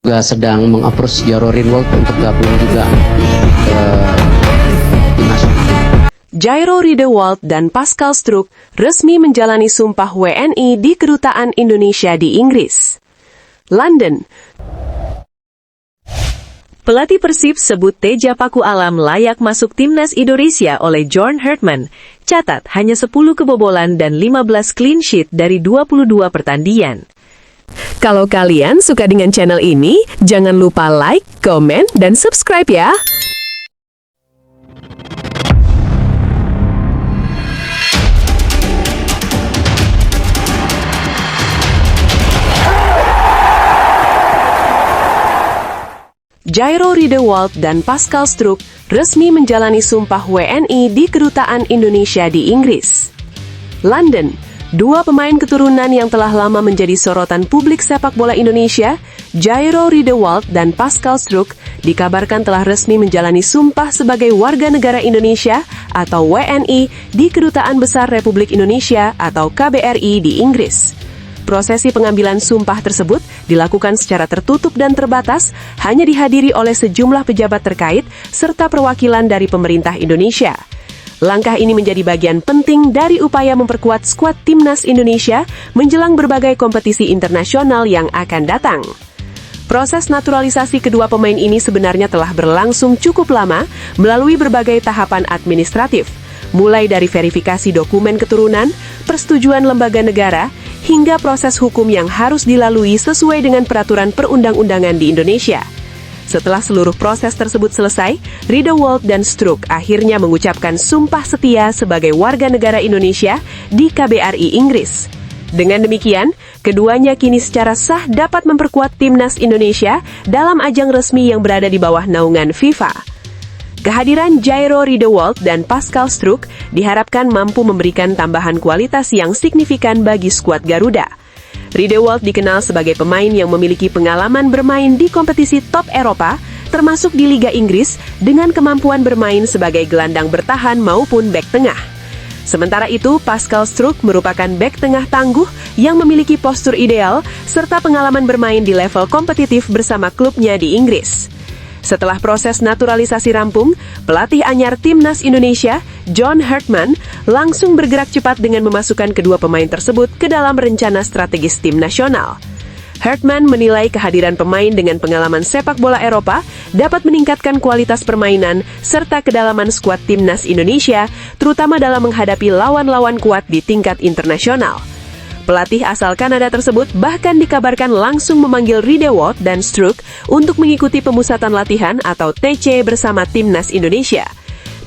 juga sedang meng-approach Jairo Riedewald untuk gabung juga ke tim nasional. Jairo Riedewald dan Pascal Struijk resmi menjalani sumpah WNI di Kedutaan Indonesia di Inggris. London. Pelatih Persib sebut Teja Paku Alam layak masuk timnas Indonesia oleh John Hartman. Catat, hanya 10 kebobolan dan 15 clean sheet dari 22 pertandingan. Kalau kalian suka dengan channel ini, jangan lupa like, komen, dan subscribe ya! Jairo Riedewald dan Pascal Struijk resmi menjalani sumpah WNI di Kedutaan Indonesia di Inggris. London, dua pemain keturunan yang telah lama menjadi sorotan publik sepak bola Indonesia, Jairo Riedewald dan Pascal Struijk, dikabarkan telah resmi menjalani sumpah sebagai warga negara Indonesia atau WNI di Kedutaan Besar Republik Indonesia atau KBRI di Inggris. Prosesi pengambilan sumpah tersebut dilakukan secara tertutup dan terbatas, hanya dihadiri oleh sejumlah pejabat terkait serta perwakilan dari pemerintah Indonesia. Langkah ini menjadi bagian penting dari upaya memperkuat skuad timnas Indonesia menjelang berbagai kompetisi internasional yang akan datang. Proses naturalisasi kedua pemain ini sebenarnya telah berlangsung cukup lama melalui berbagai tahapan administratif, mulai dari verifikasi dokumen keturunan, persetujuan lembaga negara, hingga proses hukum yang harus dilalui sesuai dengan peraturan perundang-undangan di Indonesia. Setelah seluruh proses tersebut selesai, Riedewald dan Struijk akhirnya mengucapkan sumpah setia sebagai warga negara Indonesia di KBRI Inggris. Dengan demikian, keduanya kini secara sah dapat memperkuat timnas Indonesia dalam ajang resmi yang berada di bawah naungan FIFA. Kehadiran Jairo Riedewald dan Pascal Struijk diharapkan mampu memberikan tambahan kualitas yang signifikan bagi skuad Garuda. Riedewald dikenal sebagai pemain yang memiliki pengalaman bermain di kompetisi top Eropa, termasuk di Liga Inggris, dengan kemampuan bermain sebagai gelandang bertahan maupun bek tengah. Sementara itu, Pascal Struijk merupakan bek tengah tangguh yang memiliki postur ideal, serta pengalaman bermain di level kompetitif bersama klubnya di Inggris. Setelah proses naturalisasi rampung, pelatih anyar timnas Indonesia, John Hartman, langsung bergerak cepat dengan memasukkan kedua pemain tersebut ke dalam rencana strategis tim nasional. Hartman menilai kehadiran pemain dengan pengalaman sepak bola Eropa dapat meningkatkan kualitas permainan serta kedalaman skuad timnas Indonesia, terutama dalam menghadapi lawan-lawan kuat di tingkat internasional. Pelatih asal Kanada tersebut bahkan dikabarkan langsung memanggil Riedewald dan Struijk untuk mengikuti pemusatan latihan atau TC bersama timnas Indonesia.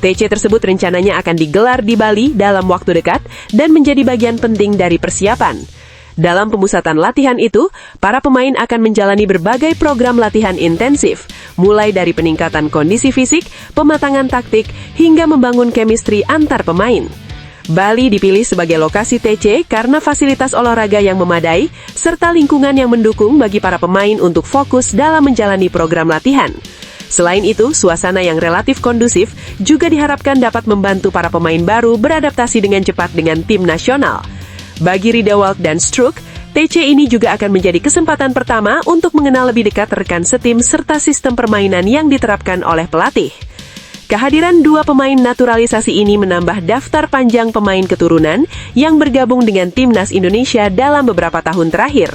TC tersebut rencananya akan digelar di Bali dalam waktu dekat dan menjadi bagian penting dari persiapan. Dalam pemusatan latihan itu, para pemain akan menjalani berbagai program latihan intensif, mulai dari peningkatan kondisi fisik, pematangan taktik, hingga membangun chemistry antar pemain. Bali dipilih sebagai lokasi TC karena fasilitas olahraga yang memadai, serta lingkungan yang mendukung bagi para pemain untuk fokus dalam menjalani program latihan. Selain itu, suasana yang relatif kondusif juga diharapkan dapat membantu para pemain baru beradaptasi dengan cepat dengan tim nasional. Bagi Riedewald dan Struijk, TC ini juga akan menjadi kesempatan pertama untuk mengenal lebih dekat rekan setim serta sistem permainan yang diterapkan oleh pelatih. Kehadiran dua pemain naturalisasi ini menambah daftar panjang pemain keturunan yang bergabung dengan timnas Indonesia dalam beberapa tahun terakhir.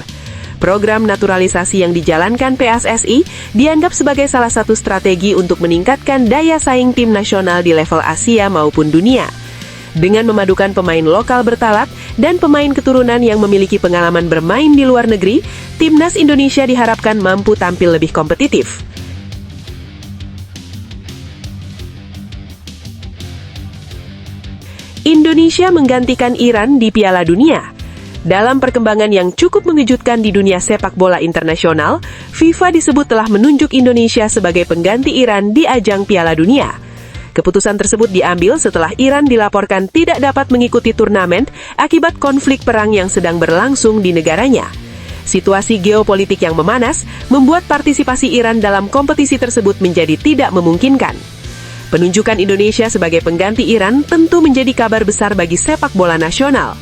Program naturalisasi yang dijalankan PSSI dianggap sebagai salah satu strategi untuk meningkatkan daya saing tim nasional di level Asia maupun dunia. Dengan memadukan pemain lokal bertalat dan pemain keturunan yang memiliki pengalaman bermain di luar negeri, timnas Indonesia diharapkan mampu tampil lebih kompetitif. Indonesia menggantikan Iran di Piala Dunia. Dalam perkembangan yang cukup mengejutkan di dunia sepak bola internasional, FIFA disebut telah menunjuk Indonesia sebagai pengganti Iran di ajang Piala Dunia. Keputusan tersebut diambil setelah Iran dilaporkan tidak dapat mengikuti turnamen akibat konflik perang yang sedang berlangsung di negaranya. Situasi geopolitik yang memanas membuat partisipasi Iran dalam kompetisi tersebut menjadi tidak memungkinkan. Penunjukan Indonesia sebagai pengganti Iran tentu menjadi kabar besar bagi sepak bola nasional.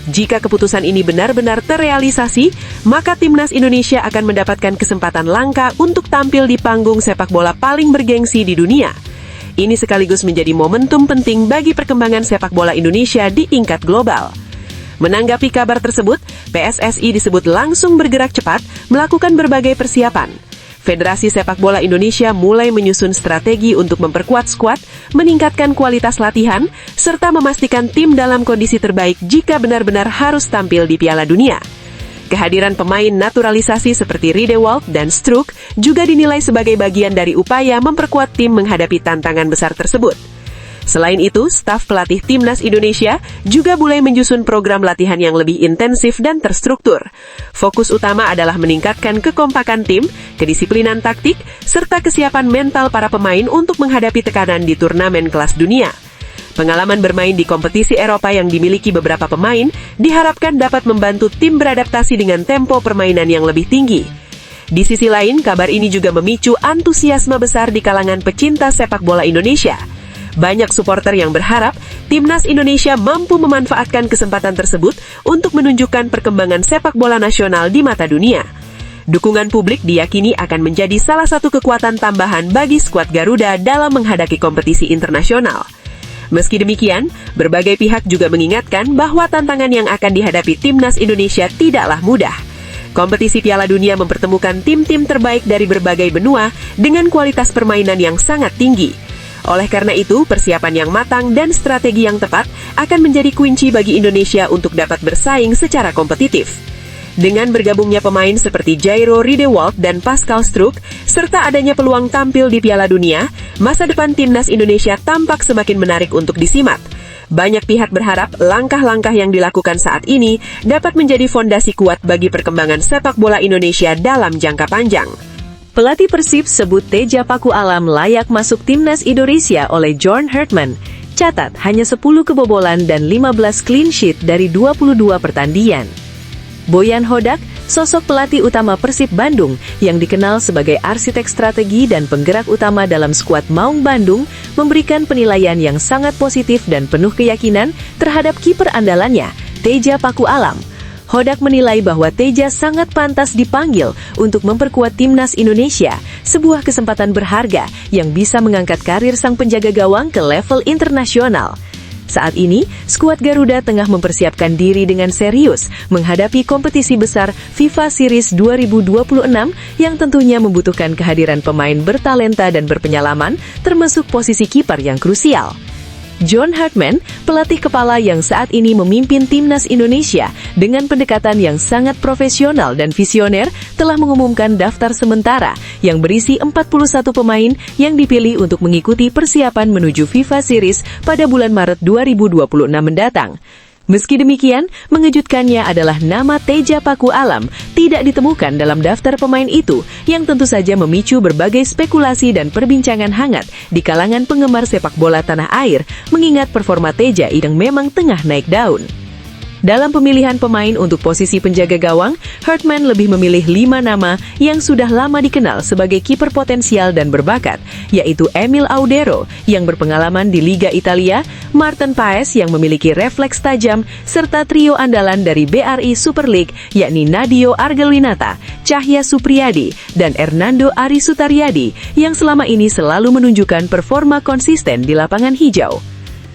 Jika keputusan ini benar-benar terrealisasi, maka timnas Indonesia akan mendapatkan kesempatan langka untuk tampil di panggung sepak bola paling bergengsi di dunia. Ini sekaligus menjadi momentum penting bagi perkembangan sepak bola Indonesia di tingkat global. Menanggapi kabar tersebut, PSSI disebut langsung bergerak cepat melakukan berbagai persiapan. Federasi Sepak Bola Indonesia mulai menyusun strategi untuk memperkuat skuad, meningkatkan kualitas latihan, serta memastikan tim dalam kondisi terbaik jika benar-benar harus tampil di Piala Dunia. Kehadiran pemain naturalisasi seperti Riedewald dan Struijk juga dinilai sebagai bagian dari upaya memperkuat tim menghadapi tantangan besar tersebut. Selain itu, staf pelatih timnas Indonesia juga mulai menyusun program latihan yang lebih intensif dan terstruktur. Fokus utama adalah meningkatkan kekompakan tim, kedisiplinan taktik, serta kesiapan mental para pemain untuk menghadapi tekanan di turnamen kelas dunia. Pengalaman bermain di kompetisi Eropa yang dimiliki beberapa pemain diharapkan dapat membantu tim beradaptasi dengan tempo permainan yang lebih tinggi. Di sisi lain, kabar ini juga memicu antusiasme besar di kalangan pecinta sepak bola Indonesia. Banyak supporter yang berharap timnas Indonesia mampu memanfaatkan kesempatan tersebut untuk menunjukkan perkembangan sepak bola nasional di mata dunia. Dukungan publik diyakini akan menjadi salah satu kekuatan tambahan bagi skuad Garuda dalam menghadapi kompetisi internasional. Meski demikian, berbagai pihak juga mengingatkan bahwa tantangan yang akan dihadapi timnas Indonesia tidaklah mudah. Kompetisi Piala Dunia mempertemukan tim-tim terbaik dari berbagai benua dengan kualitas permainan yang sangat tinggi. Oleh karena itu, persiapan yang matang dan strategi yang tepat akan menjadi kunci bagi Indonesia untuk dapat bersaing secara kompetitif. Dengan bergabungnya pemain seperti Jairo Riedewald dan Pascal Struijk, serta adanya peluang tampil di Piala Dunia, masa depan timnas Indonesia tampak semakin menarik untuk disimak. Banyak pihak berharap langkah-langkah yang dilakukan saat ini dapat menjadi fondasi kuat bagi perkembangan sepak bola Indonesia dalam jangka panjang. Pelatih Persib sebut Teja Paku Alam layak masuk timnas Indonesia oleh John Hartman. Catat, hanya 10 kebobolan dan 15 clean sheet dari 22 pertandingan. Boyan Hodak, sosok pelatih utama Persib Bandung yang dikenal sebagai arsitek strategi dan penggerak utama dalam skuad Maung Bandung, memberikan penilaian yang sangat positif dan penuh keyakinan terhadap kiper andalannya, Teja Paku Alam. Hodak menilai bahwa Teja sangat pantas dipanggil untuk memperkuat timnas Indonesia, sebuah kesempatan berharga yang bisa mengangkat karir sang penjaga gawang ke level internasional. Saat ini, skuad Garuda tengah mempersiapkan diri dengan serius menghadapi kompetisi besar FIFA Series 2026 yang tentunya membutuhkan kehadiran pemain bertalenta dan berpenyalaman, termasuk posisi kiper yang krusial. John Hartman, pelatih kepala yang saat ini memimpin timnas Indonesia dengan pendekatan yang sangat profesional dan visioner, telah mengumumkan daftar sementara yang berisi 41 pemain yang dipilih untuk mengikuti persiapan menuju FIFA Series pada bulan Maret 2026 mendatang. Meski demikian, mengejutkannya adalah nama Teja Paku Alam tidak ditemukan dalam daftar pemain itu, yang tentu saja memicu berbagai spekulasi dan perbincangan hangat di kalangan penggemar sepak bola tanah air, mengingat performa Teja yang memang tengah naik daun. Dalam pemilihan pemain untuk posisi penjaga gawang, Hartman lebih memilih 5 nama yang sudah lama dikenal sebagai kiper potensial dan berbakat, yaitu Emil Audero yang berpengalaman di Liga Italia, Martin Paes yang memiliki refleks tajam, serta trio andalan dari BRI Super League yakni Nadio Argelwinata, Cahya Supriyadi, dan Hernando Ari Sutariadi yang selama ini selalu menunjukkan performa konsisten di lapangan hijau.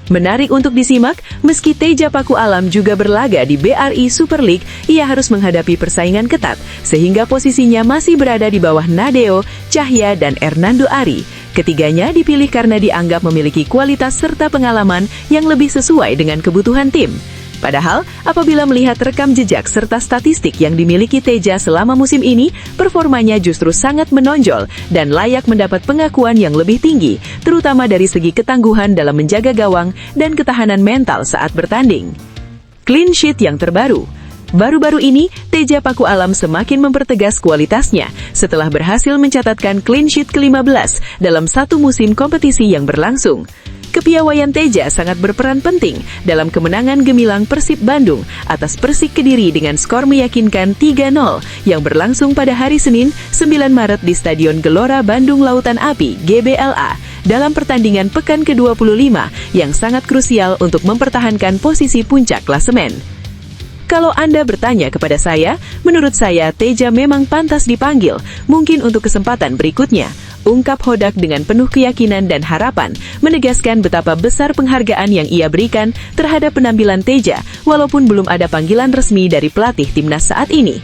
Menarik untuk disimak, meski Teja Paku Alam juga berlaga di BRI Super League, ia harus menghadapi persaingan ketat, sehingga posisinya masih berada di bawah Nadeo, Cahya, dan Hernando Ari. Ketiganya dipilih karena dianggap memiliki kualitas serta pengalaman yang lebih sesuai dengan kebutuhan tim. Padahal, apabila melihat rekam jejak serta statistik yang dimiliki Teja selama musim ini, performanya justru sangat menonjol dan layak mendapat pengakuan yang lebih tinggi, terutama dari segi ketangguhan dalam menjaga gawang dan ketahanan mental saat bertanding. Clean sheet yang terbaru. Baru-baru ini, Teja Paku Alam semakin mempertegas kualitasnya setelah berhasil mencatatkan clean sheet ke-15 dalam satu musim kompetisi yang berlangsung. Kepiawaian Teja sangat berperan penting dalam kemenangan gemilang Persib Bandung atas Persik Kediri dengan skor meyakinkan 3-0 yang berlangsung pada hari Senin 9 Maret di Stadion Gelora Bandung Lautan Api (GBLA) dalam pertandingan pekan ke-25 yang sangat krusial untuk mempertahankan posisi puncak klasemen. Kalau Anda bertanya kepada saya, menurut saya Teja memang pantas dipanggil, mungkin untuk kesempatan berikutnya, ungkap Hodak dengan penuh keyakinan dan harapan, menegaskan betapa besar penghargaan yang ia berikan terhadap penampilan Teja, walaupun belum ada panggilan resmi dari pelatih timnas saat ini.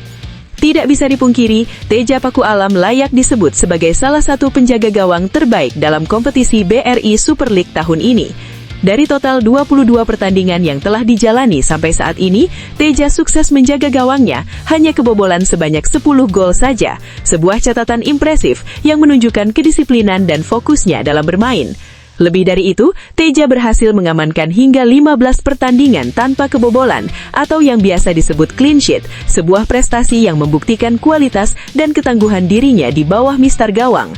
Tidak bisa dipungkiri, Teja Paku Alam layak disebut sebagai salah satu penjaga gawang terbaik dalam kompetisi BRI Super League tahun ini. Dari total 22 pertandingan yang telah dijalani sampai saat ini, Teja sukses menjaga gawangnya hanya kebobolan sebanyak 10 gol saja, sebuah catatan impresif yang menunjukkan kedisiplinan dan fokusnya dalam bermain. Lebih dari itu, Teja berhasil mengamankan hingga 15 pertandingan tanpa kebobolan atau yang biasa disebut clean sheet, sebuah prestasi yang membuktikan kualitas dan ketangguhan dirinya di bawah mistar gawang.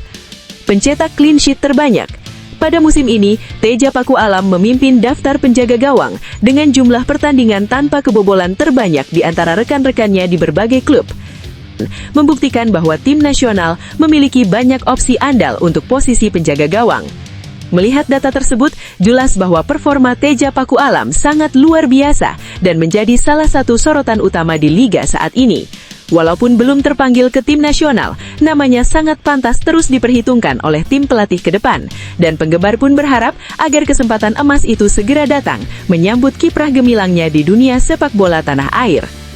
Pencetak clean sheet terbanyak. Pada musim ini, Teja Paku Alam memimpin daftar penjaga gawang dengan jumlah pertandingan tanpa kebobolan terbanyak di antara rekan-rekannya di berbagai klub, membuktikan bahwa tim nasional memiliki banyak opsi andal untuk posisi penjaga gawang. Melihat data tersebut, jelas bahwa performa Teja Paku Alam sangat luar biasa dan menjadi salah satu sorotan utama di liga saat ini. Walaupun belum terpanggil ke tim nasional, namanya sangat pantas terus diperhitungkan oleh tim pelatih ke depan. Dan penggemar pun berharap agar kesempatan emas itu segera datang, menyambut kiprah gemilangnya di dunia sepak bola tanah air.